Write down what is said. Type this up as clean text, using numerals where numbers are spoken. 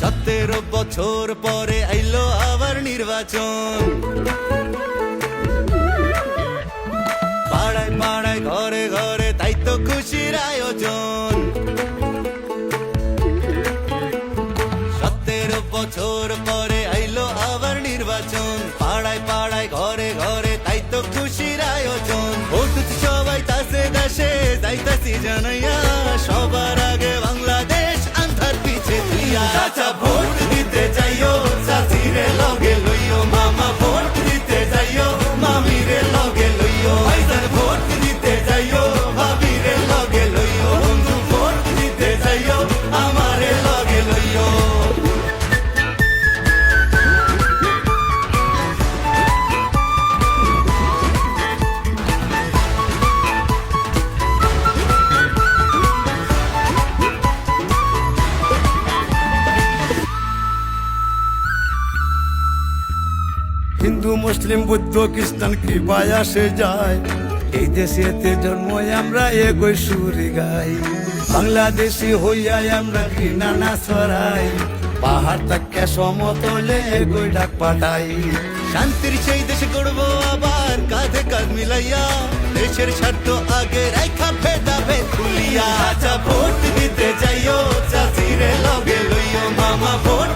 17 বছর পরে আইলো আবার নির্বাচন, পাড়ায় পাড়ায় ঘরে ঘরে তাই তো খুশির আয়োজন। 17 বছর পরে আইলো আবার নির্বাচন, পাড়ায় পাড়ায় ঘরে ঘরে তাই তো খুশির আয়োজন। ভোট সবাই তাসে দেশে যাইতাছি জানাইয়া, সবার আগে বাংলাদেশ আন্ধার পিছে তুইয়া। চাচা ভোট দিতে যাইও, চাচিরে লগে লইও, মামা ভোট দিতে যাইও, মামিরে লগে লইও, ভাইজান ভোট দিতে যাইও, ভাবিরে লগে লইও, বন্ধু ভোট দিতে যাইও, আমারে লগে লইও। হিন্দু মুসলিম বৌদ্ধ খ্রিস্টান কৃপায় আসে যায়, এই দেশেতে জন্ম আমরা একই সুরে গাই। বাংলাদেশি হইয়া আমরা ঘৃণা না ছড়াই, পাহাড় থেকে সমতলে একই ডাক পাঠাই। শান্তির সেই দেশ গড়বো আবার কাঁধে কাঁধ মিলাইয়া, দেশের স্বার্থ আগে রাখা ভেদা ভেদ ভুলিয়া। চাচা ভোট দিতে যাইও, চাচিরে লগে লইও, মামা ভোট